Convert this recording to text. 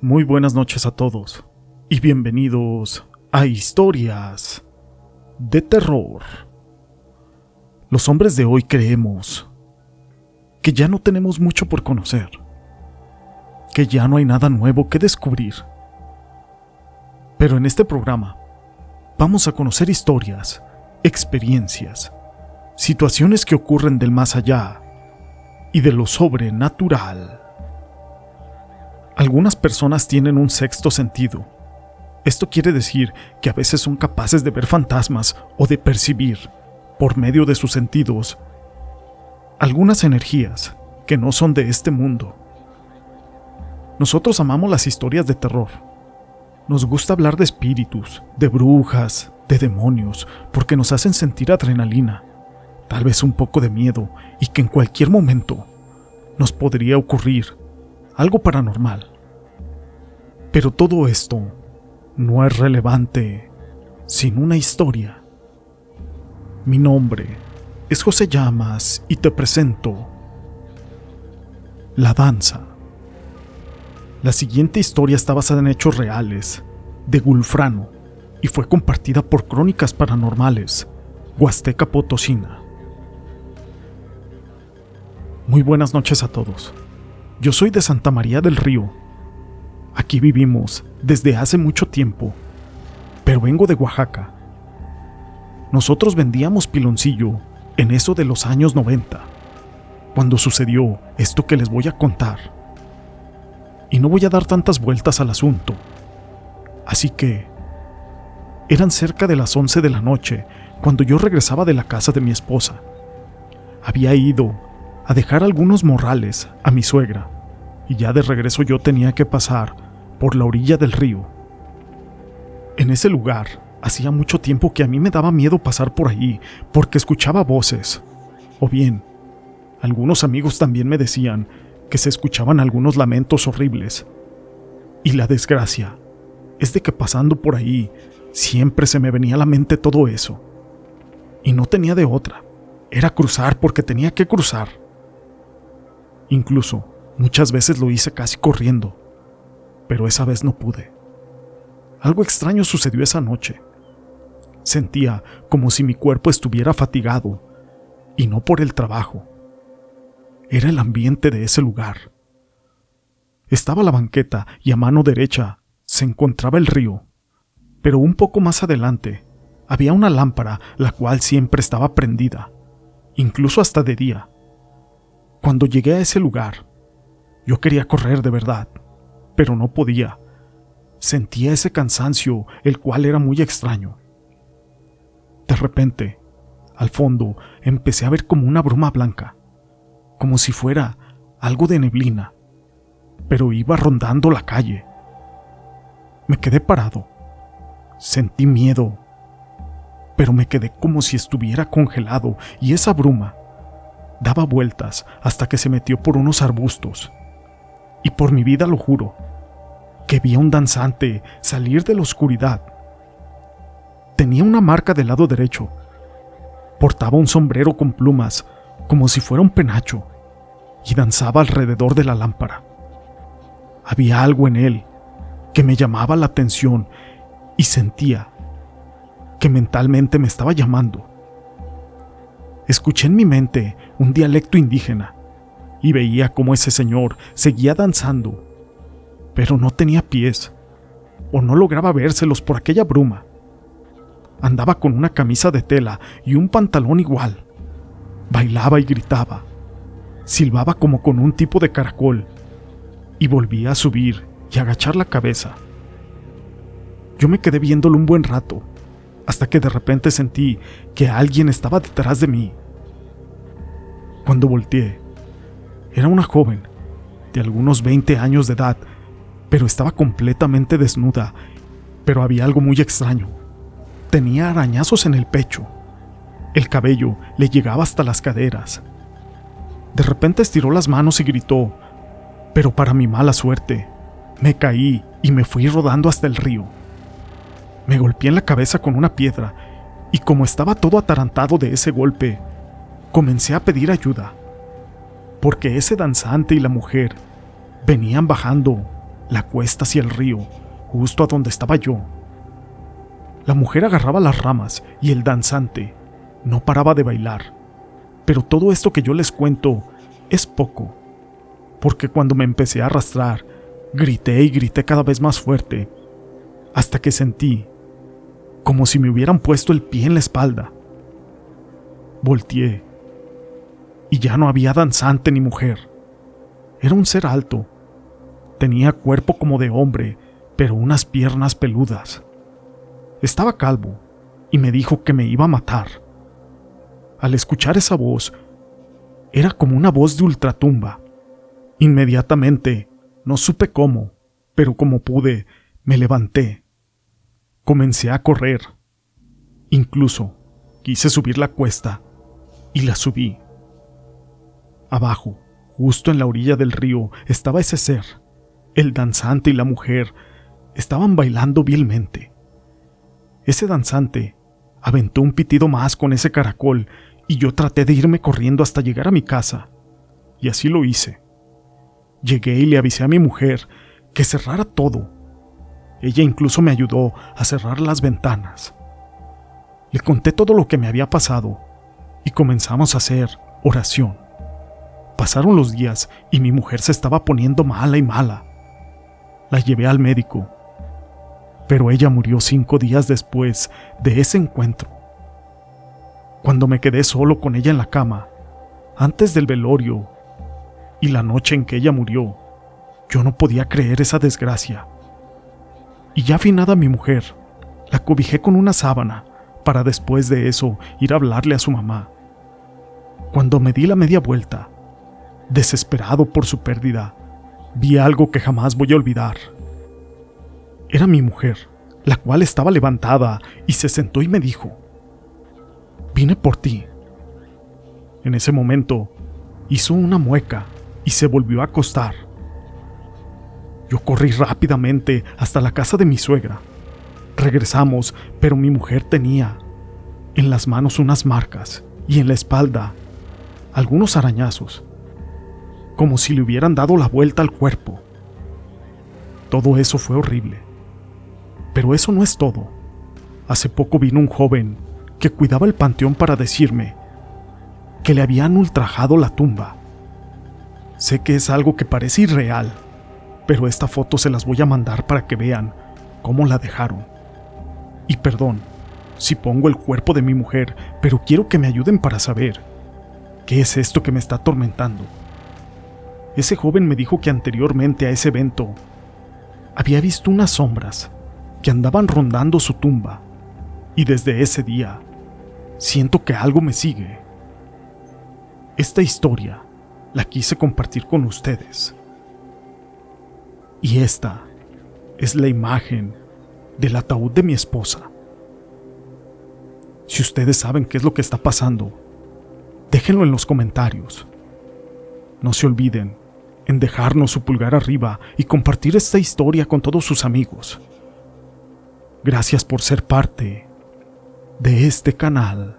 Muy buenas noches a todos y bienvenidos a Historias de Terror. Los hombres de hoy creemos que ya no tenemos mucho por conocer, que ya no hay nada nuevo que descubrir. Pero en este programa vamos a conocer historias, experiencias, situaciones que ocurren del más allá y de lo sobrenatural. Algunas personas tienen un sexto sentido. Esto quiere decir que a veces son capaces de ver fantasmas o de percibir, por medio de sus sentidos, algunas energías que no son de este mundo. Nosotros amamos las historias de terror. Nos gusta hablar de espíritus, de brujas, de demonios, porque nos hacen sentir adrenalina, tal vez un poco de miedo, y que en cualquier momento nos podría ocurrir algo paranormal. Pero todo esto no es relevante sin una historia. Mi nombre es José Llamas y te presento La Danza. La siguiente historia está basada en hechos reales de Gulfrano y fue compartida por Crónicas Paranormales, Huasteca Potosina. Muy buenas noches a todos. Yo soy de Santa María del Río. Aquí vivimos desde hace mucho tiempo, pero vengo de Oaxaca. Nosotros vendíamos piloncillo en eso de los años 90, cuando sucedió esto que les voy a contar. Y no voy a dar tantas vueltas al asunto. Así que eran cerca de las 11 de la noche cuando yo regresaba de la casa de mi esposa. Había ido a dejar algunos morrales a mi suegra, y ya de regreso yo tenía que pasar por la orilla del río. En ese lugar hacía mucho tiempo que a mí me daba miedo pasar por ahí porque escuchaba voces, o bien, algunos amigos también me decían que se escuchaban algunos lamentos horribles. Y la desgracia es de que pasando por ahí siempre se me venía a la mente todo eso. Y no tenía de otra, era cruzar porque tenía que cruzar. Incluso muchas veces lo hice casi corriendo, pero esa vez no pude. Algo extraño sucedió esa noche. Sentía como si mi cuerpo estuviera fatigado, y no por el trabajo. Era el ambiente de ese lugar. Estaba la banqueta y a mano derecha se encontraba el río, pero un poco más adelante había una lámpara la cual siempre estaba prendida, incluso hasta de día. Cuando llegué a ese lugar, yo quería correr de verdad, pero no podía. Sentía ese cansancio, el cual era muy extraño. De repente, al fondo, empecé a ver como una bruma blanca, como si fuera algo de neblina, pero iba rondando la calle. Me quedé parado. Sentí miedo, pero me quedé como si estuviera congelado, y esa bruma daba vueltas hasta que se metió por unos arbustos. Y por mi vida lo juro, que vi a un danzante salir de la oscuridad. Tenía una marca del lado derecho. Portaba un sombrero con plumas, como si fuera un penacho, y danzaba alrededor de la lámpara. Había algo en él que me llamaba la atención y sentía que mentalmente me estaba llamando. Escuché en mi mente un dialecto indígena y veía cómo ese señor seguía danzando, pero no tenía pies, o no lograba vérselos por aquella bruma. Andaba con una camisa de tela y un pantalón igual. Bailaba y gritaba, silbaba como con un tipo de caracol, y volvía a subir y agachar la cabeza. Yo me quedé viéndolo un buen rato, hasta que de repente sentí que alguien estaba detrás de mí. Cuando volteé, era una joven, de algunos 20 años de edad, pero estaba completamente desnuda, pero había algo muy extraño. Tenía arañazos en el pecho. El cabello le llegaba hasta las caderas. De repente estiró las manos y gritó, pero para mi mala suerte, me caí y me fui rodando hasta el río. Me golpeé en la cabeza con una piedra y como estaba todo atarantado de ese golpe, comencé a pedir ayuda, porque ese danzante y la mujer venían bajando la cuesta hacia el río, justo a donde estaba yo. La mujer agarraba las ramas y el danzante no paraba de bailar. Pero todo esto que yo les cuento es poco, porque cuando me empecé a arrastrar, grité y grité cada vez más fuerte, hasta que sentí como si me hubieran puesto el pie en la espalda. Volteé y ya no había danzante ni mujer. Era un ser alto. Tenía cuerpo como de hombre, pero unas piernas peludas. Estaba calvo y me dijo que me iba a matar. Al escuchar esa voz, era como una voz de ultratumba. Inmediatamente, no supe cómo, pero como pude, me levanté. Comencé a correr. Incluso quise subir la cuesta y la subí. Abajo, justo en la orilla del río, estaba ese ser. El danzante y la mujer estaban bailando vilmente. Ese danzante aventó un pitido más con ese caracol y yo traté de irme corriendo hasta llegar a mi casa. Y así lo hice. Llegué y le avisé a mi mujer que cerrara todo. Ella incluso me ayudó a cerrar las ventanas. Le conté todo lo que me había pasado y comenzamos a hacer oración. Pasaron los días y mi mujer se estaba poniendo mala y mala. La llevé al médico, pero ella murió 5 días después de ese encuentro. Cuando me quedé solo con ella en la cama, antes del velorio y la noche en que ella murió, yo no podía creer esa desgracia. Y ya afinada mi mujer, la cobijé con una sábana para después de eso ir a hablarle a su mamá. Cuando me di la media vuelta, desesperado por su pérdida, vi algo que jamás voy a olvidar. Era mi mujer, la cual estaba levantada y se sentó y me dijo: «Vine por ti». En ese momento, hizo una mueca y se volvió a acostar. Yo corrí rápidamente hasta la casa de mi suegra. Regresamos, pero mi mujer tenía en las manos unas marcas y en la espalda algunos arañazos, como si le hubieran dado la vuelta al cuerpo. Todo eso fue horrible. Pero eso no es todo. Hace poco vino un joven que cuidaba el panteón para decirme que le habían ultrajado la tumba. Sé que es algo que parece irreal, pero esta foto se las voy a mandar para que vean cómo la dejaron. Y perdón si pongo el cuerpo de mi mujer, pero quiero que me ayuden para saber qué es esto que me está atormentando. Ese joven me dijo que anteriormente a ese evento había visto unas sombras que andaban rondando su tumba, y desde ese día siento que algo me sigue. Esta historia la quise compartir con ustedes. Y esta es la imagen del ataúd de mi esposa. Si ustedes saben qué es lo que está pasando, déjenlo en los comentarios. No se olviden en dejarnos su pulgar arriba y compartir esta historia con todos sus amigos. Gracias por ser parte de este canal.